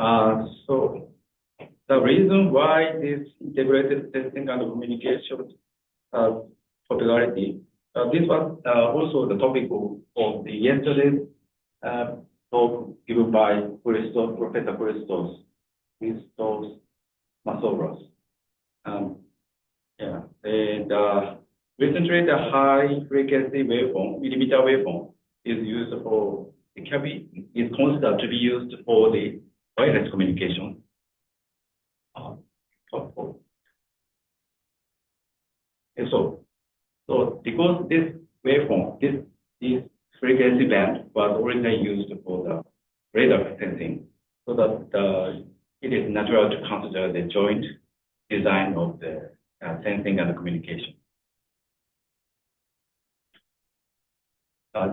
So the reason why this integrated testing and communication popularity, this was also the topic of the yesterday's talk given by Professor Christos Masovros. Yeah, and recently the high frequency waveform, millimeter waveform, is used for is considered to be used for the wireless communication. So because this waveform, this frequency band was originally used for the radar sensing, so that it is natural to consider the joint design of the sensing and communication.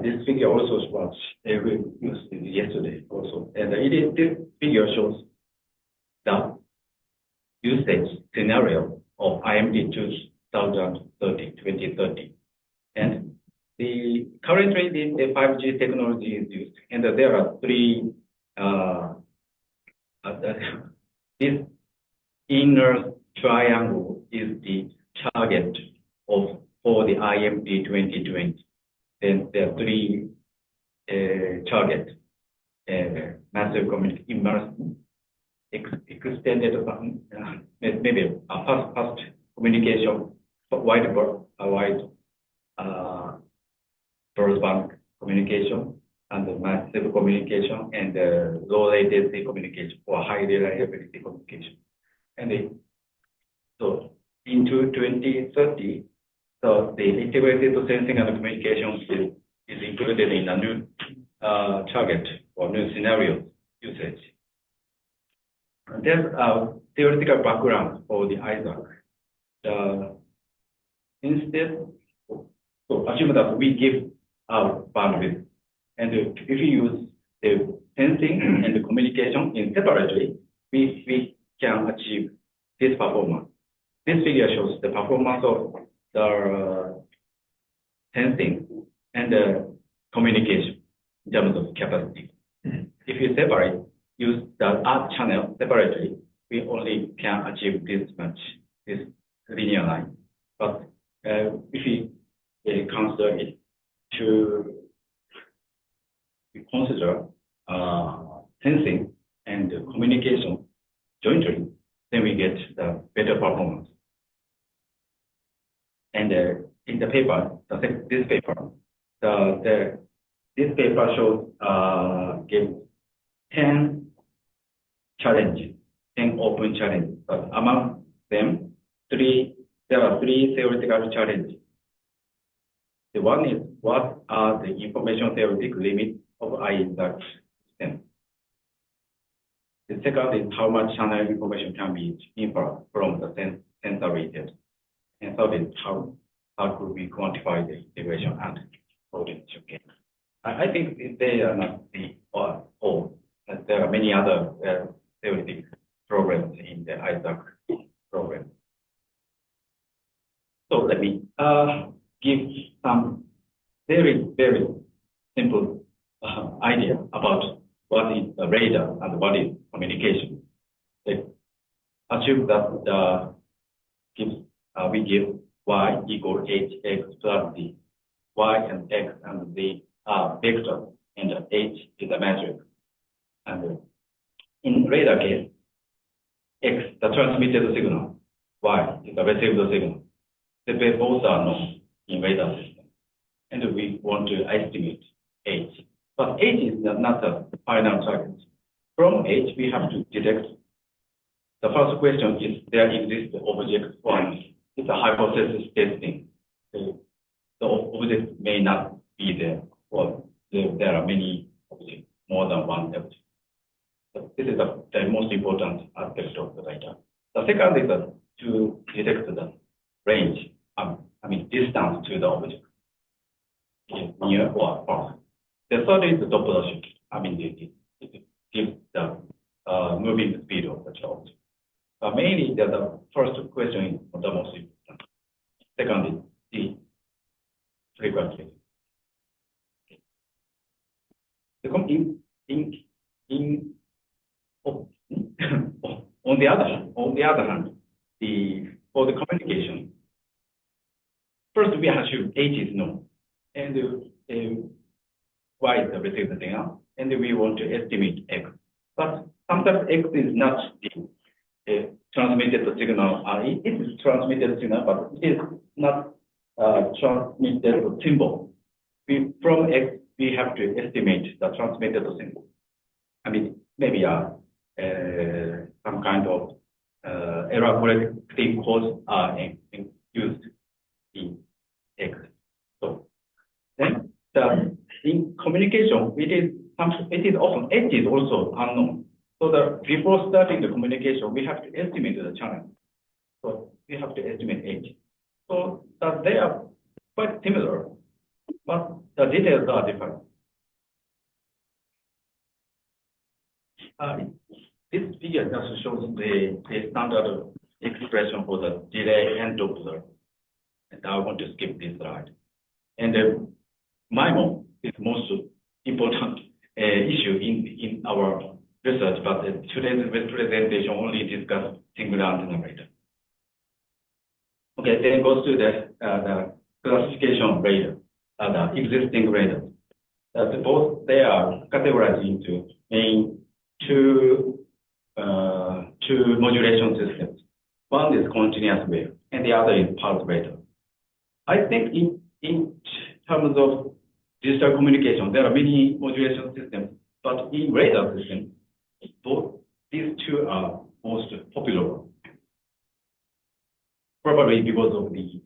This figure also was used yesterday also, and this figure shows the usage scenario of IMD 2030, and currently the 5G technology is used, and there are three. This inner triangle is the target for the IMD 2020. Then there are three targets: massive communication, extended, maybe a fast communication, wide broadband communication, and massive communication, and low latency communication or high reliability communication. And so into 2030. So the integrated sensing and communication is included in a new target or new scenario usage. And there's a theoretical background for the ISAC. Instead, so assume that we give our bandwidth, and if we use the sensing and the communication in separately, we can achieve this performance. This figure shows the performance of the sensing and communication in terms of capacity. If you use the art channel separately, we only can achieve this much, this linear line. But if we consider it we consider sensing and communication jointly, then we get the better performance. And in the paper, this paper shows gives 10 challenges, 10 open challenges. But among them, there are three theoretical challenges. The one is, what are the information theoretic limits of ISAC system? The second is, how much channel information can be inferred from the sensor region? And third is, how could we quantify the integration and potential gain? I think they are not the all. There are many other theoretic programs in the ISAC program. So let me give some very, very simple idea about what is the radar and what is communication. Assume that we give y equal hx plus z. Y and x and z are vectors, and h is a matrix. And in radar case, x, the transmitted signal, y is the received signal. They both are known in radar system, and we want to estimate h. But h is not the final target. From h, we have to detect. The first question is, there exists object one. It's a hypothesis testing. The object may not be there, or there are many objects, more than one object. So this is the most important aspect of the radar. The second is to detect the range, distance to the object, near or far. The third is the Doppler shift. It gives the moving speed of the object. Mainly, the first question is the most important. Second is the frequency. On the other hand, for the communication, first we assume H is known, and Y is the received signal, and we want to estimate X. But sometimes X is not the transmitted signal. It is transmitted signal, but it is not transmitted symbol. From X, we have to estimate the transmitted symbol. I mean, maybe some kind of error correcting codes are used in X. So then in communication, it is often H is also unknown. So that before starting the communication, we have to estimate the channel. So we have to estimate H. So that they are quite similar, but the details are different. This figure just shows the standard expression for the delay and Doppler. And I want to skip this slide. And MIMO is most important issue in our research, but today's presentation only discuss single antenna radar. Okay, then goes to the classification radar, the existing radars. Both they are categorized into main two modulation systems. One is continuous wave, and the other is pulse radar. I think in terms of digital communication, there are many modulation systems, but in radar system, both these two are most popular. Probably because of the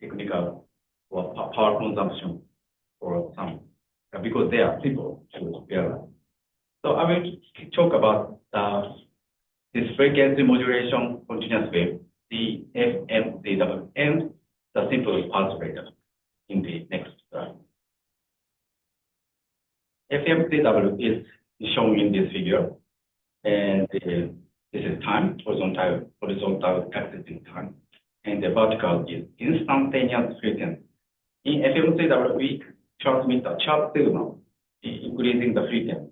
technical or power consumption or some, because they are simple to realize. So I will talk about this frequency modulation continuous wave, the FMCW, and the simple pulse radar in the next slide. FMCW is shown in this figure, and this is time, horizontal axis in time, and the vertical is instantaneous frequency. In FMCW, we transmit a sharp signal, increasing the frequency.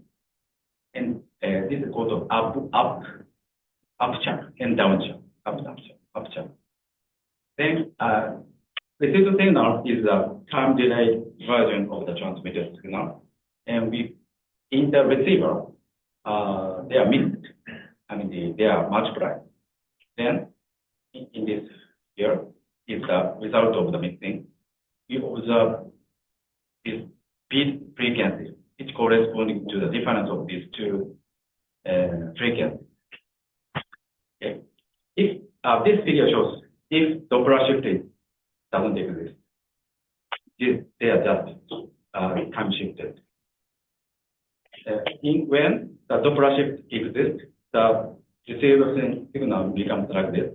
And this is called up channel and down channel, up channel. Then received signal is a time delayed version of the transmitted signal, and in the receiver they are mixed. I mean they are multiplied. Then in this here is the result of the mixing. We observe this beat frequency. It's corresponding to the difference of these two frequencies. Okay. If this figure shows if Doppler shifting doesn't exist, they are just time shifted. When the Doppler shift exists, the received signal becomes like this.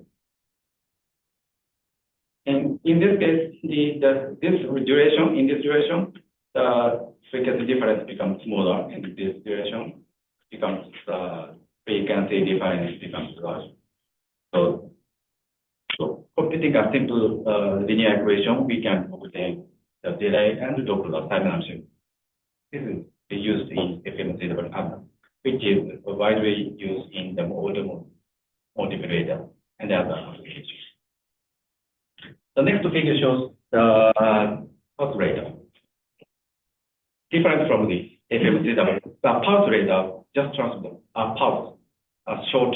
And in this case, in this duration, the frequency difference becomes smaller, and this duration becomes frequency difference becomes large. So computing a simple linear equation, we can obtain the delay and Doppler time. This is used in FMCW, which is widely used in the automotive radar and other applications. The next figure shows the pulse radar. Different from the FMCW, the pulse radar just transmits a pulse, a short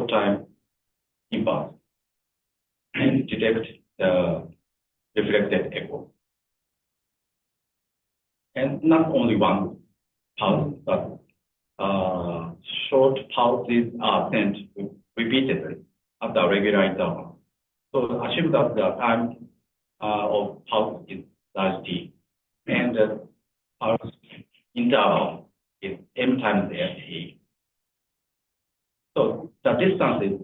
time impulse, and detect the reflected echo. And not only one pulse, but short pulses are sent repeatedly at the regular interval. So assume that the time of pulse is large t, and the pulse interval is m times ft. So the distance is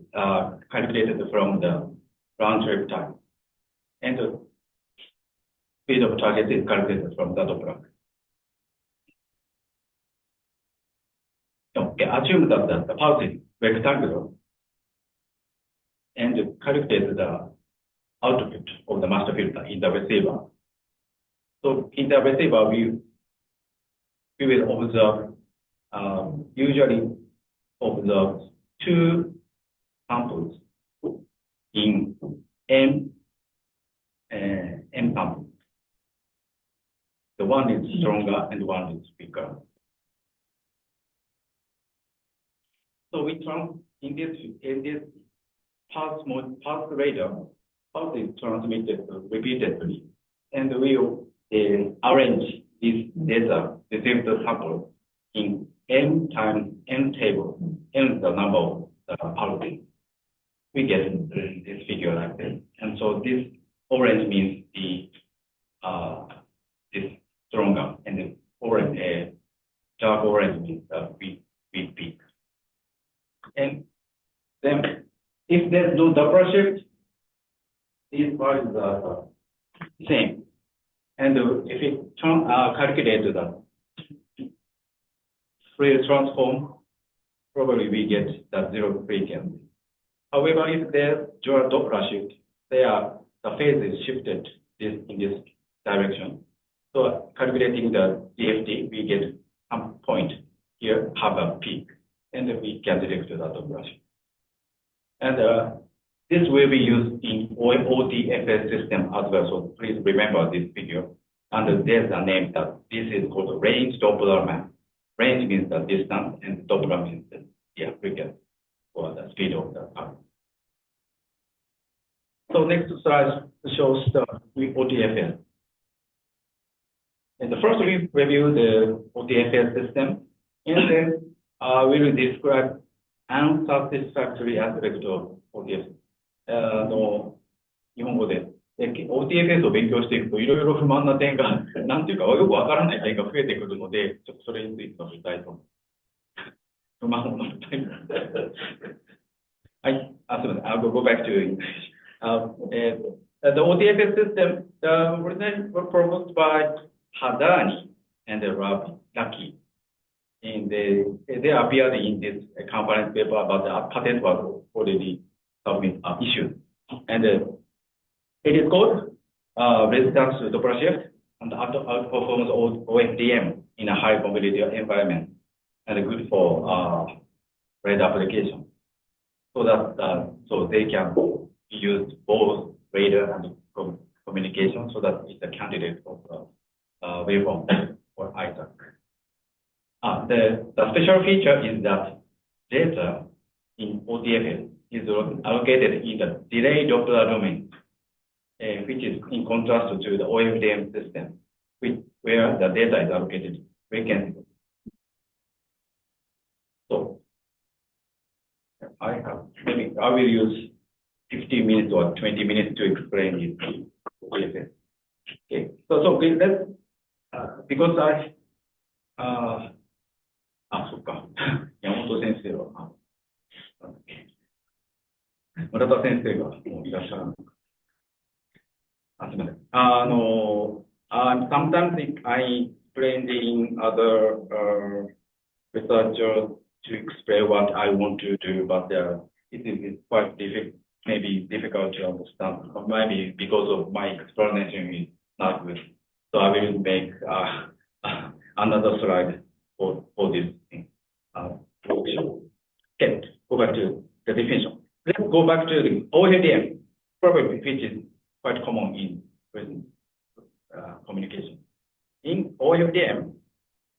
calculated from the round trip time, and the speed of target is calculated from the Doppler. Okay, assume that the pulse is rectangular, and calculate the output of the master filter in the receiver. So in the receiver, we will observe, usually observe two samples in M samples. The one is stronger and one is weaker. So we in this pulse radar, pulse is transmitted repeatedly, and we will arrange this data, receive the sample in M times N table, N is the number of pulses. We get this figure like this, and so this orange means this stronger, and the orange, dark orange means the weak peak. And then, if there's no Doppler shift, these values are the same. And if we calculate the Fourier transform, probably we get the zero frequency. However, if there's dual Doppler shift, the phase is shifted in this direction. So calculating the DFT, we get some point here, have a peak, and we can direct the Doppler shift. And this will be used in OTFS system as well. So please remember this figure. And there's a name that this is called range Doppler map. Range means the distance, and Doppler means the frequency or the speed of the current. So next slide shows the OTFS. And first we review the OTFS system, and then we will describe unsatisfactory aspect of OTFS. 日本語で OTFS を勉強していくといろいろ不満な点が、なんていうかよくわからない点が増えてくるので、ちょっとそれについて述べたいと思います。不満を述べたい。はい、すみません。I'll go back to English. The OTFS system was proposed by Hadani and Lucky. And they appeared in this conference paper, but the patent was already issued. And it is called resistance to Doppler shift and outperforms OFDM in a high mobility environment, and good for radar application. So that so they can use both radar and communication, so that it's a candidate of waveform or ISAC. The special feature is that data in OTFS is allocated in the Delay-Doppler domain, which is in contrast to the OFDM system, where the data is allocated frequency. So I will use 15 minutes or 20 minutes to explain this OTFS. Okay, so let's becauseそっか。山本先生は、村田先生がもういらっしゃるのか。すみません。Sometimes I explain in other researchers to explain what I want to do, but it is quite difficult to understand. Maybe because of my explanation is not good. So I will make another slide for this thing. Okay, go back to the definition. Let's go back to the OFDM, probably which is quite common in present communication. In OFDM,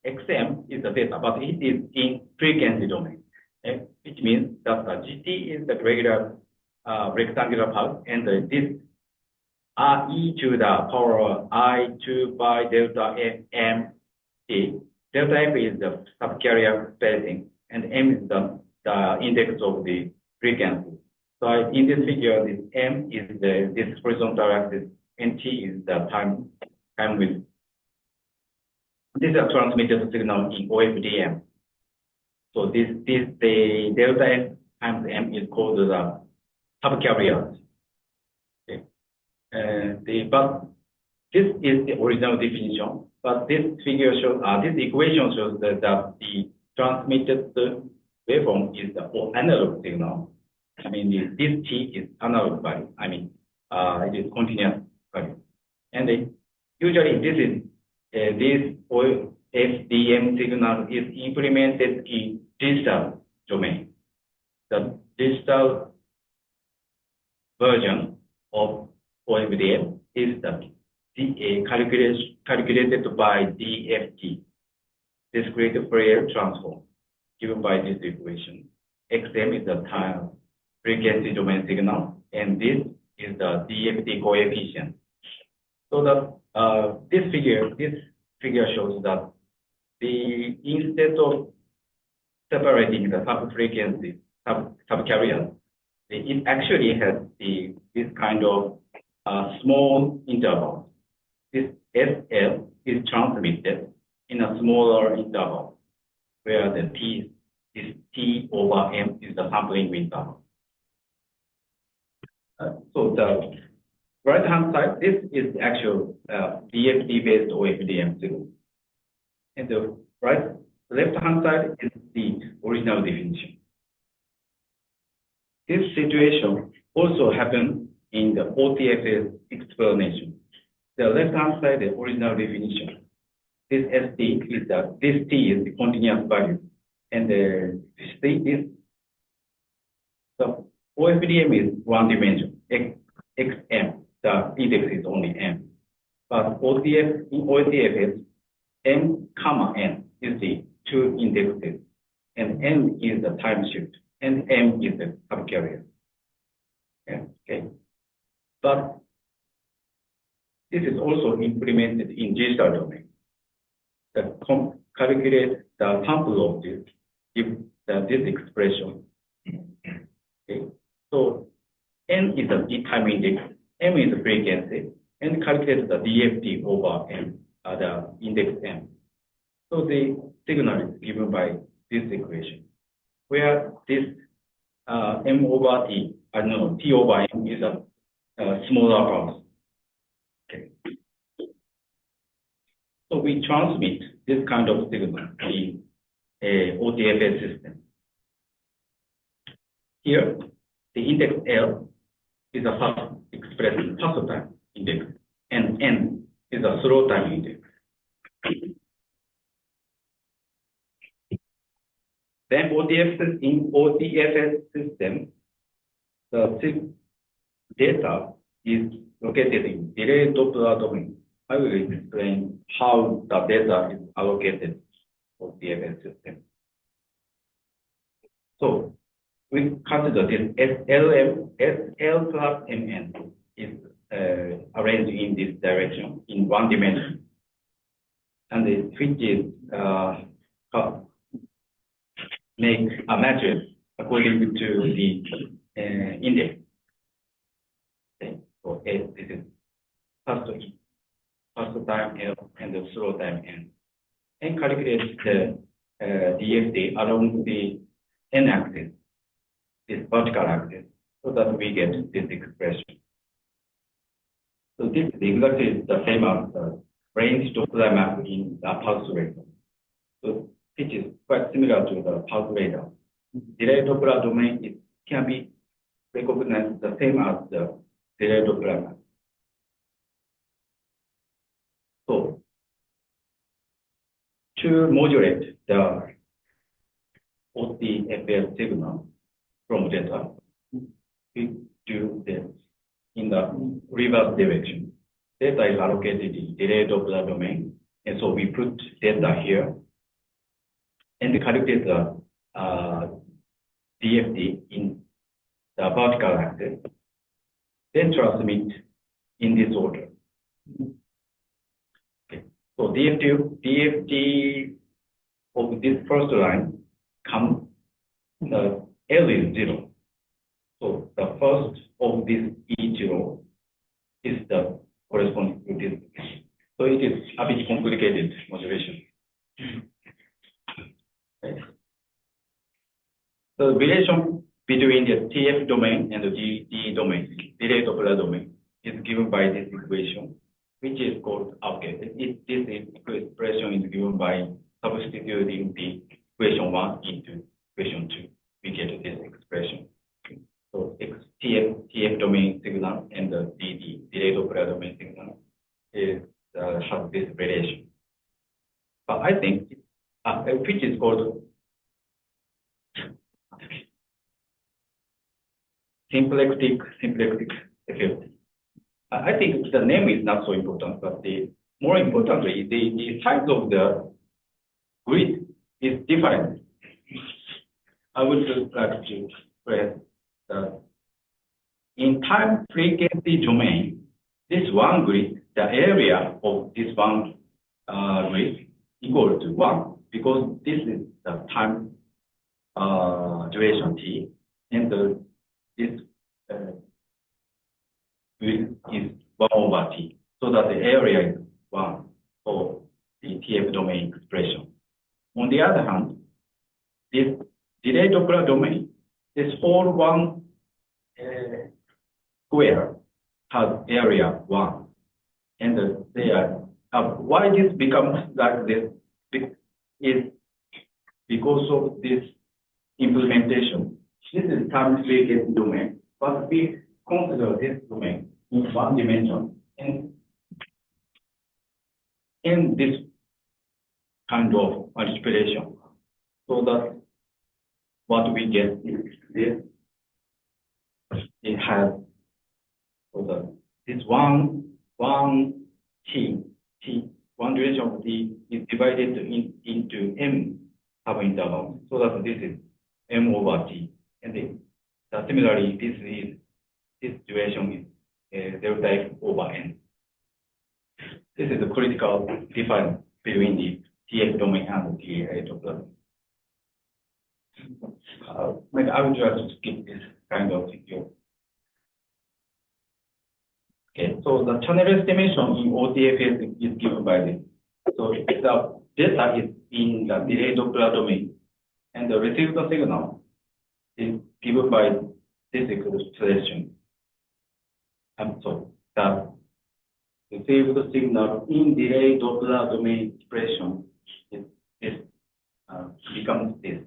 XM is the data, but it is in frequency domain, which means that the GT is the regular rectangular pulse, and this e to the power I2 by delta m t. Delta f is the subcarrier spacing, and m is the index of the frequency. So in this figure, this m is this horizontal axis, and t is the time width. This is a transmitted signal in OFDM. So the delta f times m is called the subcarrier. Okay. But this is the original definition. But this figure shows, this equation shows that the transmitted waveform is the analog signal. I mean, this t is analog value. I mean, it is continuous value. And usually this OFDM signal is implemented in digital domain. the digital version of OFDM is calculated by DFT, discrete Fourier transform, given by this equation. XM is the time frequency domain signal, and this is the DFT coefficient. So that this figure shows that instead of separating the sub-frequency, sub-carriers, it actually has this kind of small interval. This SL is transmitted in a smaller interval, where the this T over M is the sampling interval. So the right-hand side, this is the actual DFT-based OFDM signal. And the left-hand side is the original definition. This situation also happened in the OTF's explanation. The left-hand side, the original definition. This ST is this T is the continuous value, and the OFDM is one dimension, XM. The index is only M. But in OTF, M comma N is the two indexes, and N is the time shift, and M is the subcarrier. Yeah, okay. But this is also implemented in digital domain. Calculate the sample of this, give this expression. Okay. So N is the time index, M is the frequency, and calculate the DFT over M, the index M. So the signal is given by this equation, where this M over T, T over M is a smaller pulse. Okay. So we transmit this kind of signal in a OTFS system. Here, the index L is a fast time index, and N is a slow time index. Then in OTFS system, the data is located in Delay-Doppler domain. I will explain how the data is allocated for OTFS system. So we consider this SL plus MN is arranged in this direction in one dimension, and which is make a matrix according to the index. Okay. So this is first time L and the slow time N, and calculate the DFT along the N axis, this vertical axis, so that we get this expression. So this is exactly the same as the range Doppler map in the pulse radar. So which is quite similar to the pulse radar. Delay-Doppler domain can be recognized the same as the Delay-Doppler map. So to modulate the OTFS signal from data, we do this in the reverse direction. Data is allocated in Delay-Doppler domain, and so we put data here and calculate the DFT in the vertical axis, then transmit in this order. Okay. So DFT of this first line comes, the L is 0. So the first of this each row is the corresponding to this. So it is a bit complicated modulation. Okay. The relation between the TF domain and the D domain, Delay-Doppler domain, is given by this equation, which is called, okay, this expression is given by substituting the equation 1 into equation 2. We get this expression. So TF domain signal and the Delay-Doppler domain signal have this relation. But I think which is called symplectic effect. I think the name is not so important, but the more importantly, the size of the grid is different. I would like to express that in time frequency domain, this one grid, the area of this one grid equal to 1, because this is the time duration t, and this grid is 1 over t, so that the area is 1 for the TF domain expression. On the other hand, this Delay-Doppler domain, this whole one square has area 1. And why this becomes like this is because of this implementation. This is time frequency domain, but we consider this domain in one dimension. And in this kind of manipulation, so that what we get is this. It has so that this one duration of t is divided into m subintervals, so that this is m over t, and similarly this duration is delta f over n. This is a critical difference between the TF domain and the Delay-Doppler. Maybe I would like to skip this kind of video. Okay, so the channel estimation in OTFS is given by this. So the data is in the Delay-Doppler domain, and the received signal is given by this expression. So the received signal in Delay-Doppler domain expression becomes this.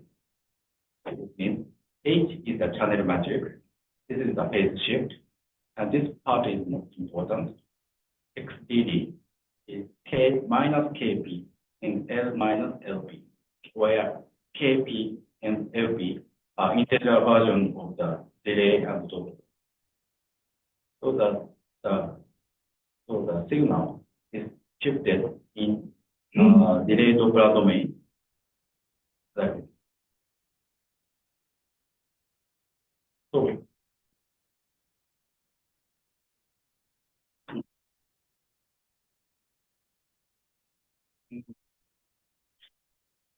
It means H is the channel matrix. This is the phase shift, and this part is most important. XDD is K minus KP and L minus LP, where KP and LP are integral version of the delay and doppler. So the signal is shifted in Delay-Doppler domain. Like this. So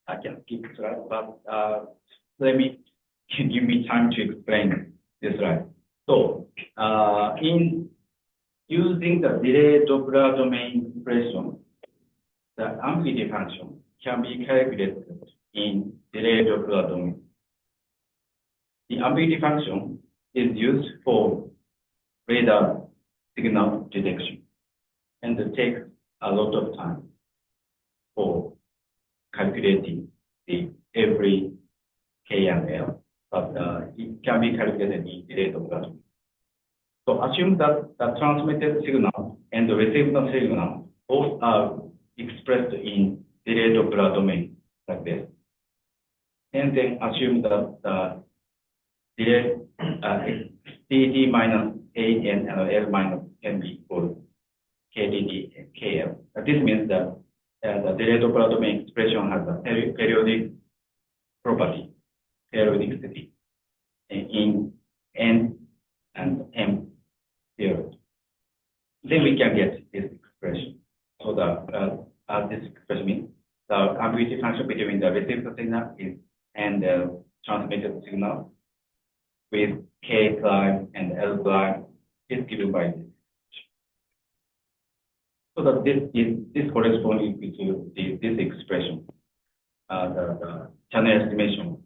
I can skip the slide, but let me give me time to explain this slide. So in using the Delay-Doppler domain expression, the ambiguity function can be calculated in Delay-Doppler domain. The ambiguity function is used for radar signal detection, and it takes a lot of time for calculating the every K and L, but it can be calculated in Delay-Doppler domain. So assume that the transmitted signal and the received signal both are expressed in Delay-Doppler domain like this, and then assume that the delay DD minus AN and L minus can be equal KDD and KL. This means that the Delay-Doppler domain expression has a periodic property, periodicity in N and M period. Then we can get this expression. So this expression means the ambiguity function between the received signal and the transmitted signal with K prime and L prime is given by this. So that this corresponds to this expression, the channel estimation.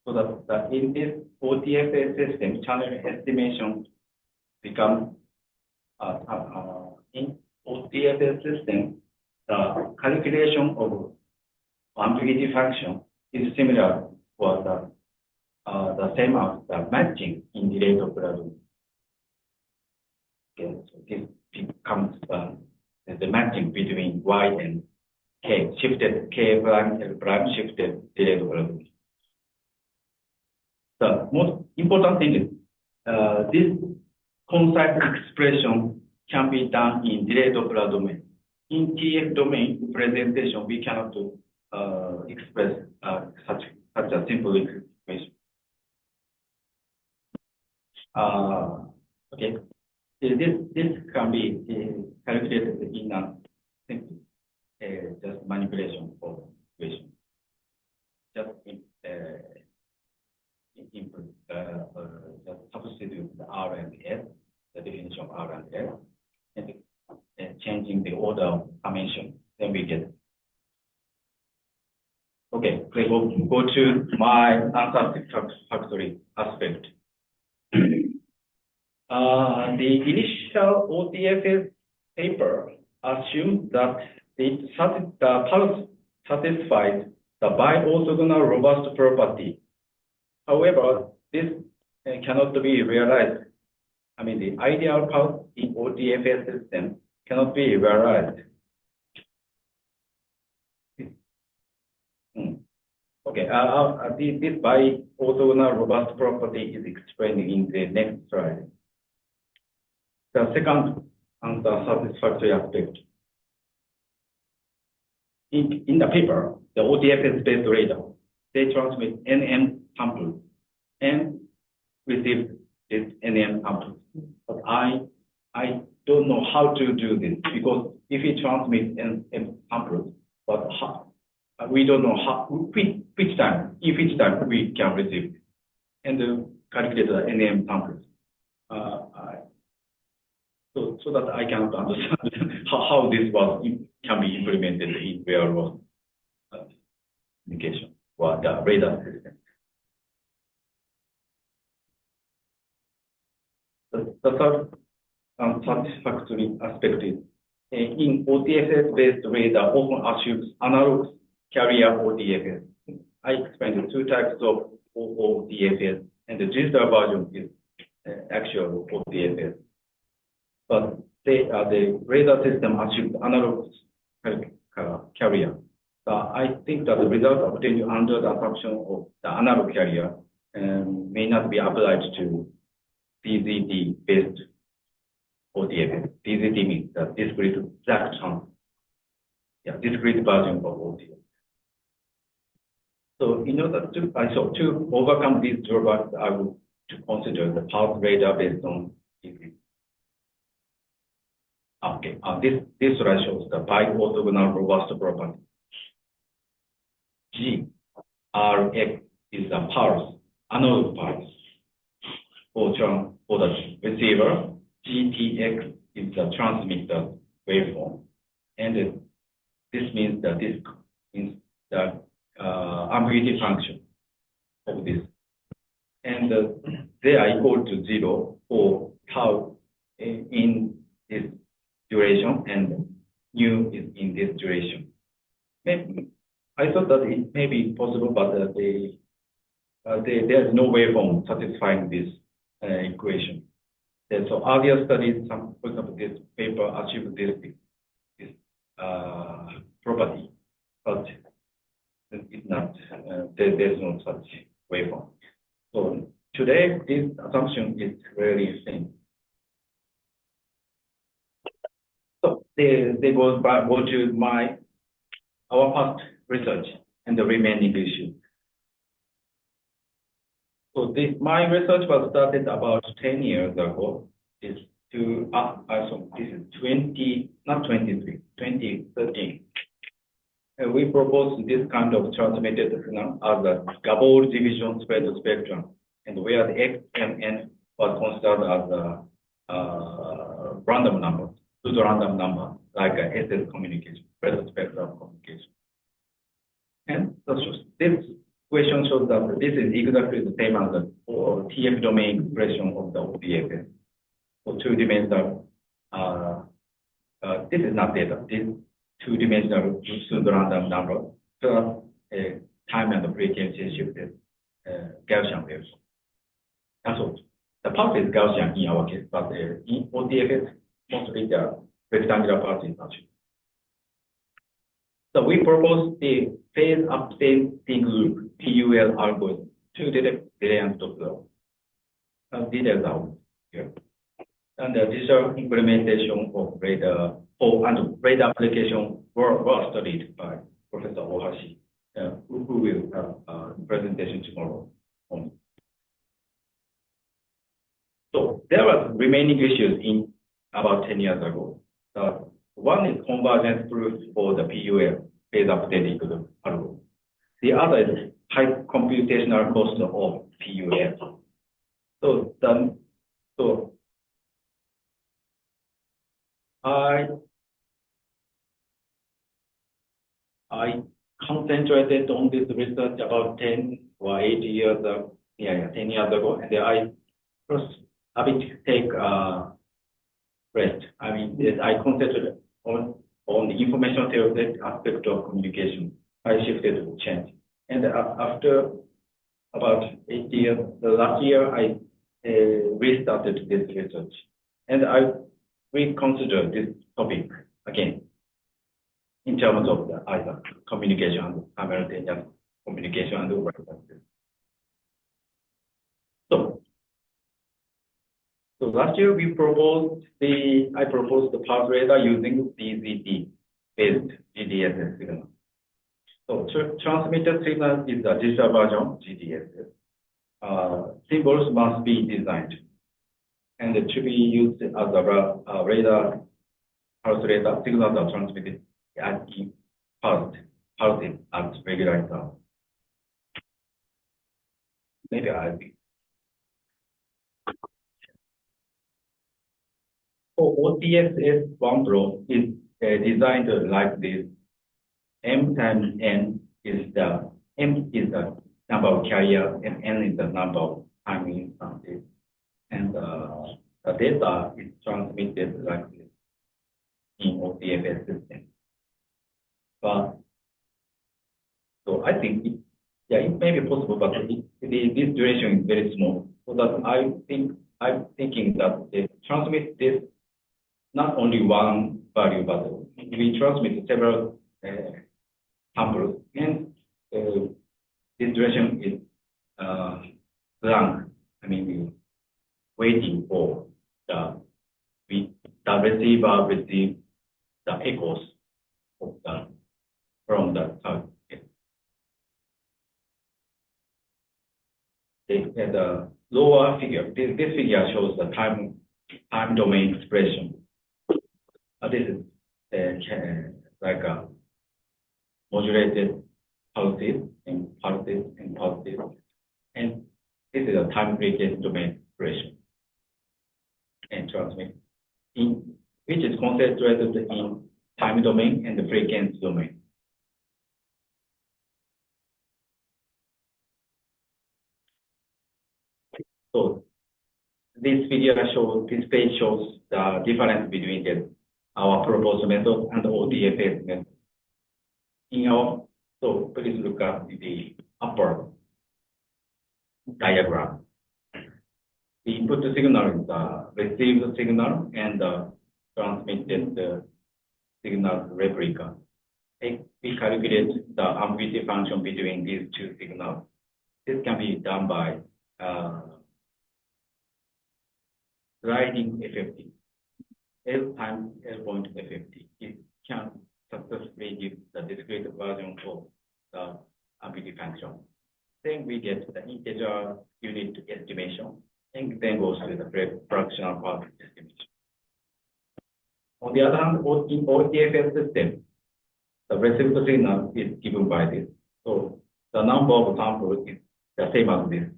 So that in this OTFS system, channel estimation becomes in OTFS system, the calculation of ambiguity function is similar for the same as the matching in Delay-Doppler domain. Okay, so this becomes the matching between Y and K, shifted K prime, L prime, shifted Delay-Doppler domain. The most important thing is this concise expression can be done in Delay-Doppler domain. In TF domain representation, we cannot express such a simple equation. Okay, this can be calculated in a simple just manipulation of equation. Just input just substitute the R and S, the definition of R and S, and changing the order of summation, then we get. Okay, let's go to my unsatisfactory aspect. The initial OTFS paper assumed that the pulse satisfies the bi-orthogonal robust property. However, this cannot be realized. I mean, the ideal pulse in OTFS system cannot be realized. Okay, this bi-orthogonal robust property is explained in the next slide. The second unsatisfactory aspect. In the paper, the OTFS-based radar, they transmit NM samples and receive this NM samples. But I don't know how to do this, because if we transmit NM samples, but we don't know which time we can receive and calculate the NM samples. So that I cannot understand how this can be implemented in real world communication or the radar system. The third unsatisfactory aspect is in OTFS-based radar often assumes analog carrier OTFS. I explained two types of OTFS, and the digital version is actual OTFS. But the radar system assumes analog carrier. I think that the result obtained under the assumption of the analog carrier may not be applied to DZT-based OTFS. DZT means the discrete exact chunk. Yeah, discrete version of OTFS. So in order to overcome these drawbacks, I would to consider the pulse radar based on DZT. Okay, this slide shows the bi-orthogonal robust property. GRX is the pulse, analog pulse for the receiver. GTX is the transmitter waveform, and this means that this is the ambiguity function of this, and they are equal to 0 for tau in this duration, and nu is in this duration. Maybe, I thought that it may be possible, but there's no waveform satisfying this equation. And so earlier studies, for example, this paper achieved this property, but it's not. There's no such waveform. So today, this assumption is really thin. So they go to our past research and the remaining issues. So my research was started about 10 years ago. This is 2013. We proposed this kind of transmitted signal as a Gabor division spread spectrum, and where the X and N was considered as a random number, pseudo-random number, like a SS communication, spread spectrum communication. And this equation shows that this is exactly the same as the TF domain expression of the OTFS. So two-dimensional, this is not data, this two-dimensional pseudo-random number, plus time and frequency shifted Gaussian waves. That's all. The pulse is Gaussian in our case, but in OTFS, mostly the rectangular pulse is not. So we propose the phase updating loop, PUL algorithm, to detect delay and Doppler. details out here. And the digital implementation of radar and radar application were studied by Professor Ohashi, who will have a presentation tomorrow. So there were remaining issues in about 10 years ago. One is convergence proof for the PUF, phase updated algorithm. The other is high computational cost of PUF. So I concentrated on this research about 10 or 8 years ago, 10 years ago, and I first a bit take rest. I mean, I concentrated on the information theoretic aspect of communication. I shifted to change. And after about 8 years, the last year, I restarted this research. And I reconsidered this topic again in terms of the either communication and simultaneous communication and references. So last year I proposed the pulse radar using DZT-based GDSS signal. So transmitted signal is the digital version GDSS. Symbols must be designed and to be used as a radar, pulse radar. Signals are transmitted as pulses at regular intervals. Maybe I'll be. OTSS1 Pro is designed like this. M times N is the number of carriers and N is the number of timing instances. And the data is transmitted like this in OTFS system. But so I think it may be possible, but this duration is very small. So that I'm thinking that they transmit this not only one value, but we transmit several samples, and this duration is blank. I mean, waiting for the receiver receive the echoes of from the target. The lower figure, this figure shows the time domain expression. This is like a modulated pulses and pulses and pulses, and this is a time frequency domain expression and transmit which is concentrated in time domain and the frequency domain. So this page shows the difference between our proposed method and the OTFS method. So please look at the upper diagram. The input signal is the received signal and the transmitted signal replica. We calculate the ambiguity function between these two signals. This can be done by sliding FFT. L times L point FFT. It can successfully give the discrete version of the ambiguity function. Then we get the integer unit estimation, and then goes to the fractional part estimation. On the other hand, in OTFS system, the received signal is given by this. So the number of samples is the same as this.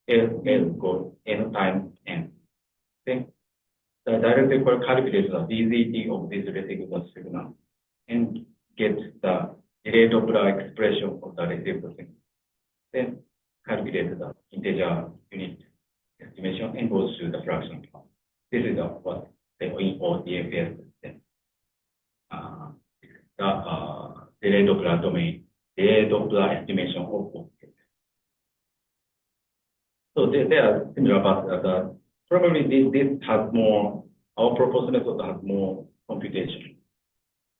L equals N times N. Then the directly calculate the DZT of this received signal and get the Delay-Doppler expression of the received signal. Then calculate the integer unit estimation and goes to the fraction part. This is what the OTFS system. The Delay-Doppler domain, Delay-Doppler estimation of OTFS. So they are similar, but probably this has more, our proposed method has more computation,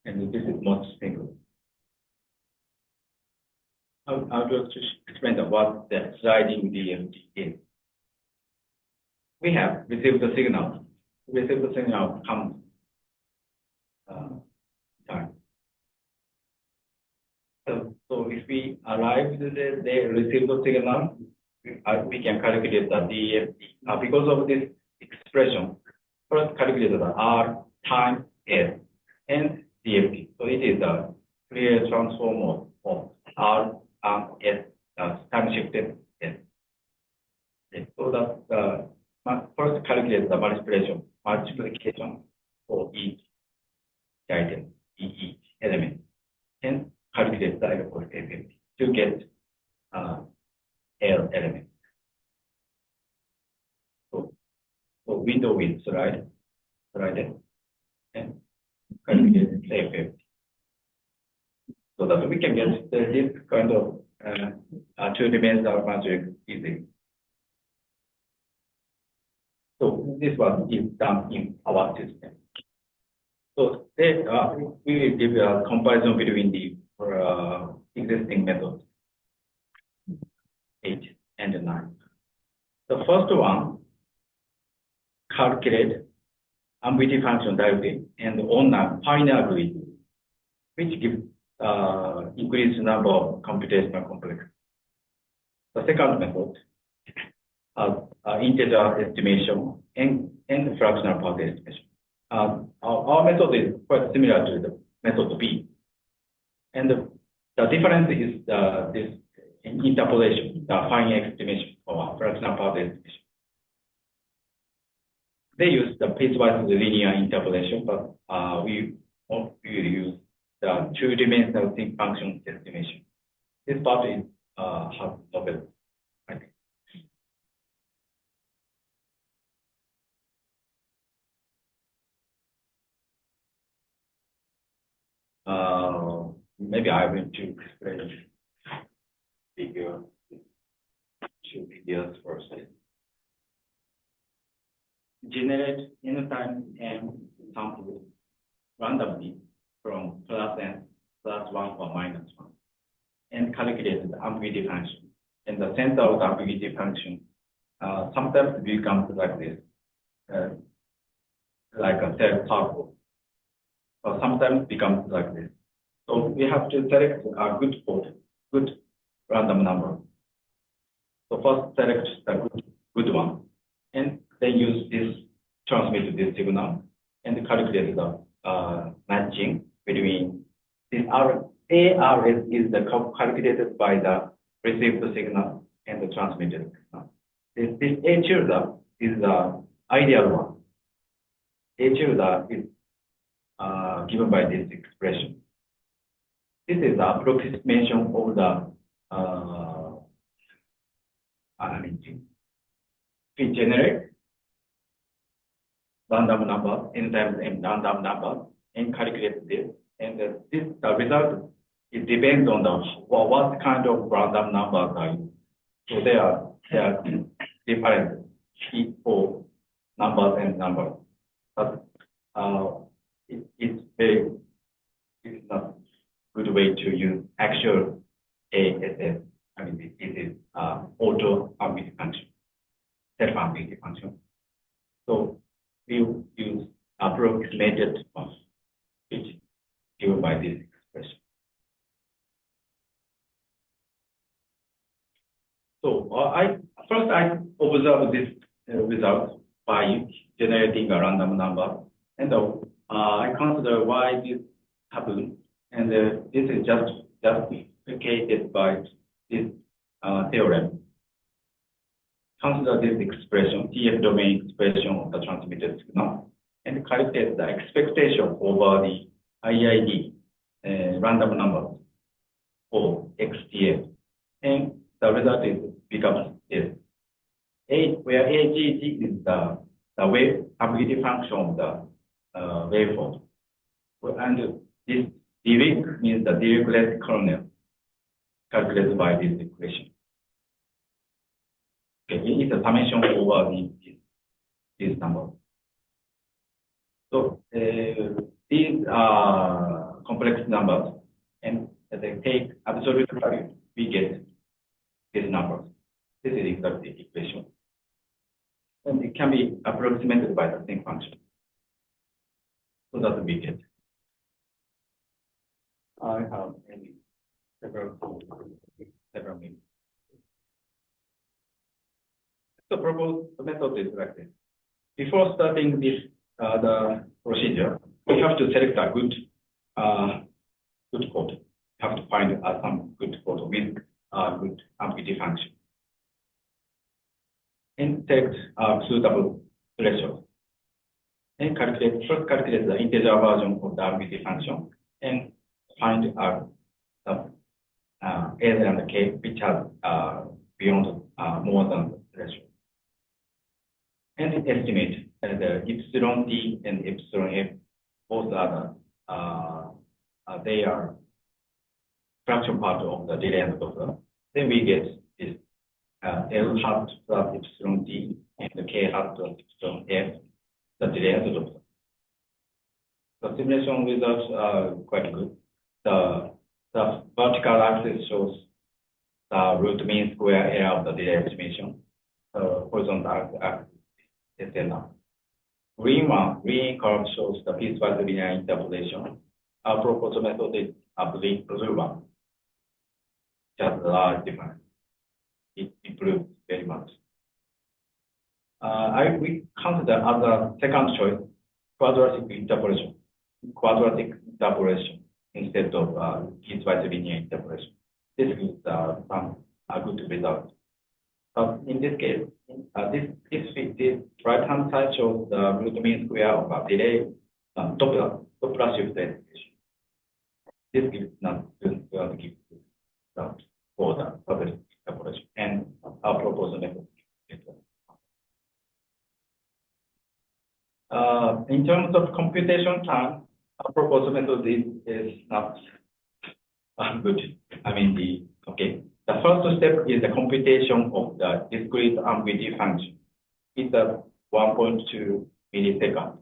and this is much simpler. I'll just explain what the sliding DMT is. we have received the signal. Received the signal comes time. So if we arrive to the received the signal, we can calculate the DFT. Because of this expression, first calculate the R times S and DFT. So it is a Fourier transform of R and S, time shifted S. So that first calculate the multiplication for each item, each element, and calculate the electrical effect to get L element. So window with slide it, and calculate the effect. So that we can get this kind of two-dimensional matrix easily. So this one is done in our system. So we will give a comparison between the existing methods, 8 and 9. The first one, calculate ambiguity function directly and on a finite, which gives increased number of computational complexity. The second method, integer estimation and fractional part estimation. Our method is quite similar to the method B. And the difference is this interpolation, the finite estimation or fractional part estimation. They use the piecewise linear interpolation, but we will use the two-dimensional sinc function estimation. This part is has novel, I think. Maybe I will to explain figure, two figures first. Generate anytime n samples randomly from +n, +1 or -1, and calculate the ambiguity function. And the center of the ambiguity function sometimes becomes like this, like a circle, or sometimes becomes like this. So we have to select a good random number. So first select the good one, and then use this, transmit this signal, and calculate the matching between this ARS is the calculated by the received signal and the transmitted signal. This A tilde is the ideal one. A tilde is given by this expression. This is the approximation of the we generate random number, n times n random number, and calculate this. And the result, it depends on what kind of random numbers are used. So they are different for numbers and numbers. But it's not good way to use actual ASS. I mean, it is auto ambiguity function, self ambiguity function. So we use approximated one, which given by this expression. So I observe this result by generating a random number, and I consider why this happens, and this is just justified by this theorem. Consider this expression, TF domain expression of the transmitted signal, and calculate the expectation over the IID random numbers for XTF, and the result becomes this. Where AGG is the wave ambiguity function of the waveform, and this Dirichlet means the Dirichlet kernel calculated by this equation. Okay, it's a summation over these numbers. So these are complex numbers, and as they take absolute value, we get these numbers. This is exactly the equation. and it can be approximated by the same function. So that we get. I have several means. The proposed method is like this. Before starting this the procedure, we have to select a good code. We have to find some good code with good ambiguity function. And select suitable threshold. And first calculate the integer version of the ambiguity function and find the L and K which are beyond more than the threshold. And estimate the epsilon d and epsilon f, both are they are fraction part of the delay and Doppler. Then we get this L hat plus epsilon d and the K hat plus epsilon f, the delay and Doppler. The simulation results are quite good. The vertical axis shows the root mean square error of the delay estimation. The horizontal axis is now. Green curve shows the piecewise linear interpolation. Our proposed method is a blue one. Just a large difference. It improves very much. We consider as a second choice quadratic interpolation instead of piecewise linear interpolation. This gives some good result. But in this case, this right-hand side shows the root mean square of a delay Doppler shift estimation. This gives not good result for the quadratic interpolation and our proposed method. In terms of computation time, our proposed method is not good. The first step is the computation of the discrete ambiguity function. It's at 1.2 milliseconds.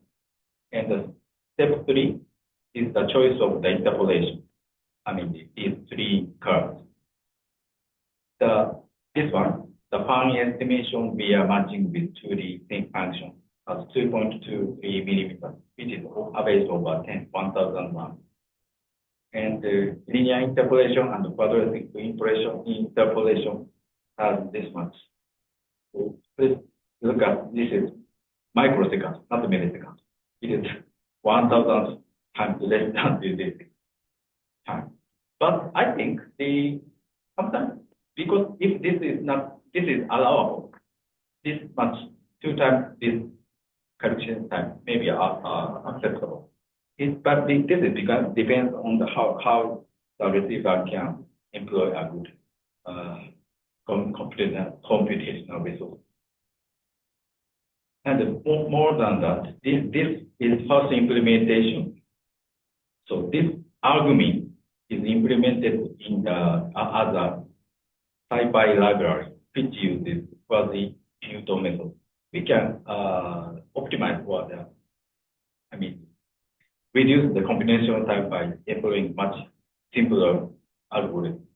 And the step 3 is the choice of the interpolation. These three curves. This one, the Fan estimation via matching with 2D same function as 2.23 millimeters, which is average over 10,001. And the linear interpolation and the quadratic interpolation has this much. So please look at this is microseconds, not milliseconds. It is 1,000 times less than this time. But I think sometimes because if this is allowable, this much 2 times this calculation time may be acceptable. But this is because depends on how the receiver can employ a good computational resource. And more than that, this is first implementation. So this argument is implemented in the other SciPy library, which uses quasi-Newton method. We can optimize what reduce the computational time by employing much simpler algorithm.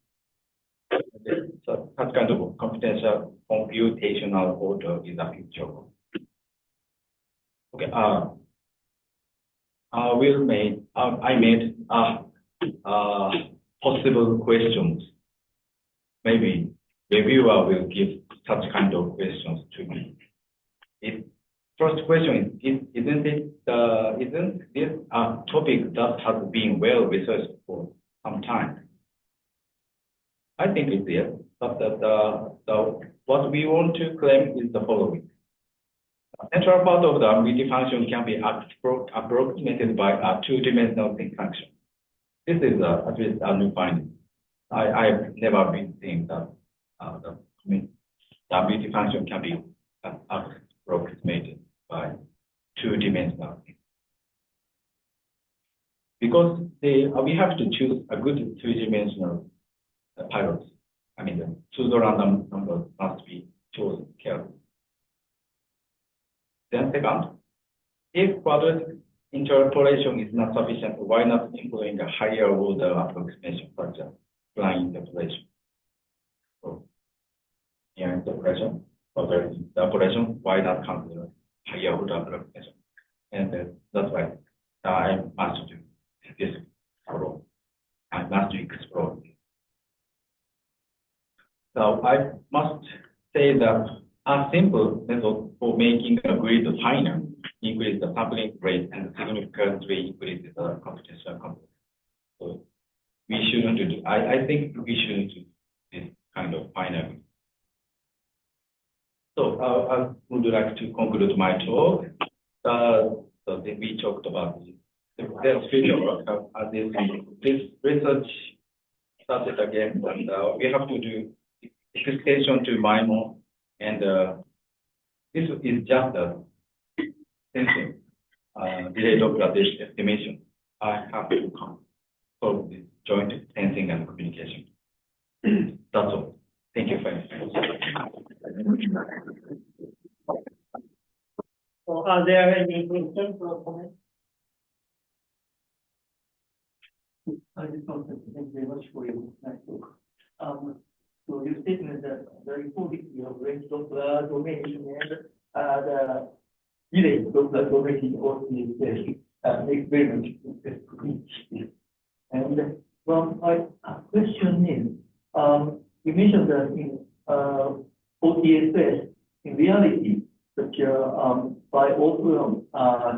So that kind of computational order is a future. Okay. I made possible questions. Maybe reviewer will give such kind of questions to me. First question is, isn't this a topic that has been well researched for some time? I think it is, but what we want to claim is the following. The central part of the ambiguity function can be approximated by a two-dimensional thin function. This is at least a new finding. I've never been seeing that the ambiguity function can be approximated by two-dimensional. Because we have to choose a good two-dimensional pilot. The pseudo-random numbers must be chosen carefully. Then second, if quadratic interpolation is not sufficient, why not employing a higher order approximation such as line interpolation? So, linear interpolation. the operation, why not consider higher order application? And that's why I must do this explore. I must explore. So I must say that a simple method for making a grid finer increase the sampling rate and significantly increase the computational complexity. So we shouldn't do. I think we shouldn't do this kind of finer. So I would like to conclude my talk. So we talked about the future work. This research started again, and we have to do extension to MIMO, and this is just a sensing delay-Doppler estimation. I have to solve this joint sensing and communication. That's all. Thank you very much. So are there any questions or comments? I just want to thank you very much for your nice talk. So you stated that the importance of range Doppler domain and the delay Doppler domain also is experiment. And my question is, you mentioned that in OTSS, in reality, that by also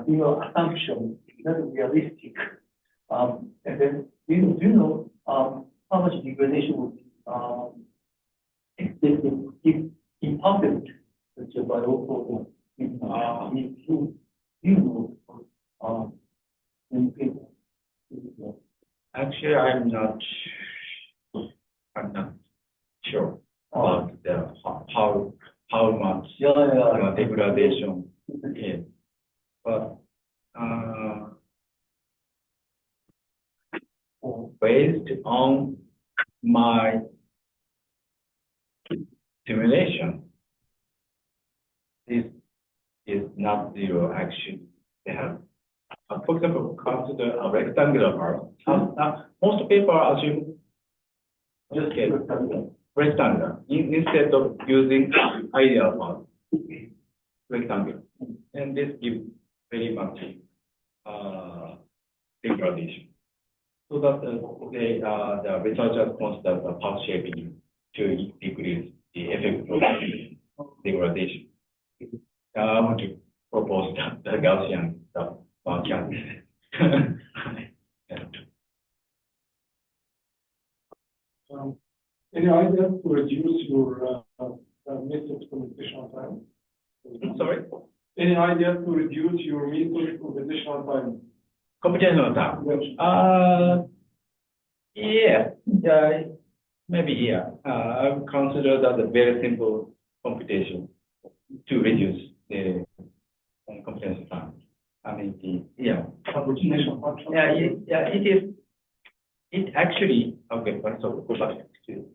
your assumption is not realistic. And then do you know how much degradation would be expected if imperfect, such as by also Actually, I'm not sure about how much degradation is, but based on my simulation, this is not zero actually. They have, for example, consider a rectangular part. Most people assume just get rectangular instead of using ideal part, rectangular, and this gives very much degradation. So that the researchers consider the path shaping to decrease the effect of degradation. I want to propose that the Gaussian stuff one can. Any ideas to reduce your method computational time? Sorry? Any ideas to reduce your method computational time? Computational time? Yeah, maybe, yeah. I would consider that a very simple computation to reduce the computational time. I mean, yeah. Approximation function? Yeah, it is. It actually, okay, so go back to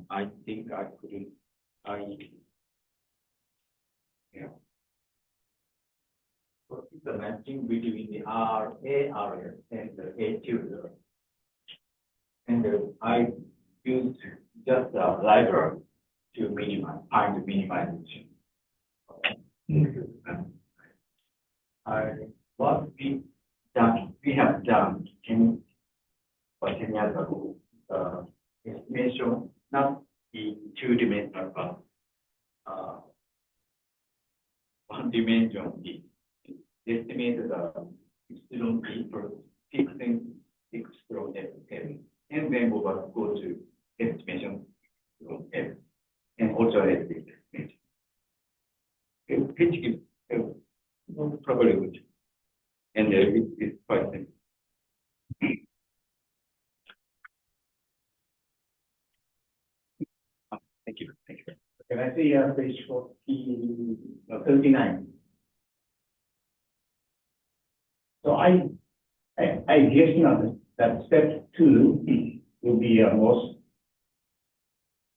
I think I couldn't, yeah. So it's the matching between the RA area and the A tutor. And I used just a library to minimize, find the minimization. What we have done 10 years ago, estimation not in 2 dimensional but 1 dimension is estimated epsilon p for fixing epsilon f, and then we will go to estimation from f and also estimation, which is probably good, and it is quite simple. Thank you. Thank you. Can I see page 39? So I guess now that step 2 will be most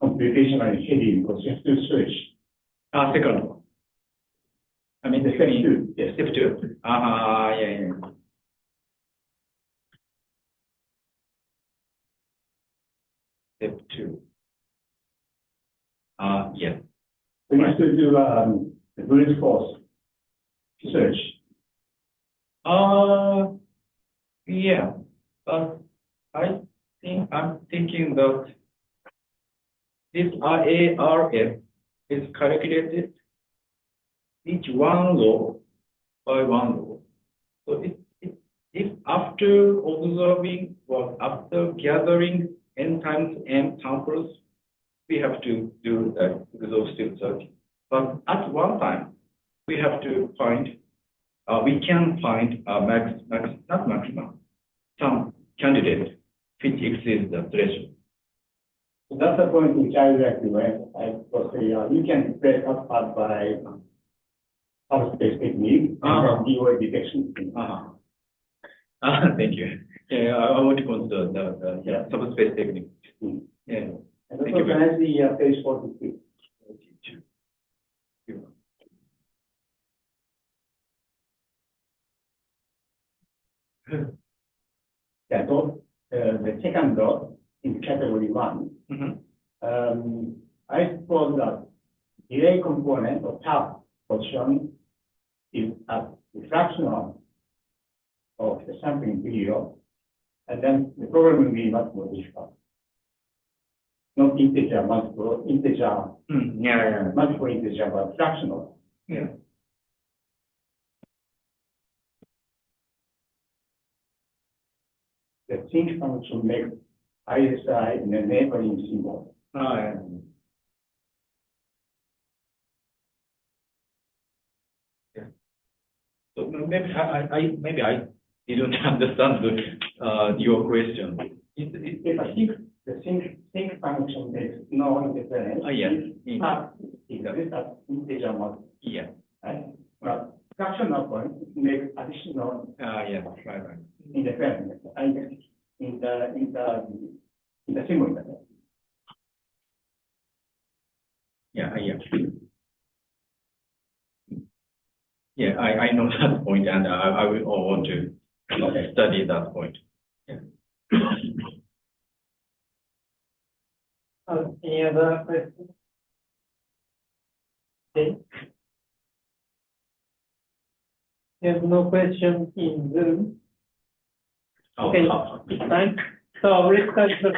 computationally heavy because you have to switch. Second one. I mean, The step two, yes. Step two. Yeah. Step two. Yes. We need to do the brute force search. Yeah, but I'm thinking that this ARF is calculated each one row by one row. So if after observing or after gathering n times n samples, we have to do the exhaustive search. But at one time, we have to find, we can find not maximum, some candidate which exceeds the threshold. So that's the point which I would like to emphasize. Because you can replace that part by subspace technique and DOA detection. Thank you. Yeah, I want to consider the subspace technique. Yeah. And also, can I see page 43? Yeah, so the second dot in category 1. I suppose that delay component or tab position is a fractional of the sampling period, and then the problem will be much more difficult. Not integer, multiple integer, multiple integer, but fractional. Yeah. The sync function makes ISI in a neighboring symbol. So maybe I didn't understand your question. The sync function makes no difference. Yes. That integer multiple. Yeah. Right? But fractional point makes additional Yeah. Right. independence in the symbol. Yeah. Yeah, I know that point, and I will want to study that point. Yeah. Any other questions? Okay. There's no question in Zoom. Okay, it's time. So let's start the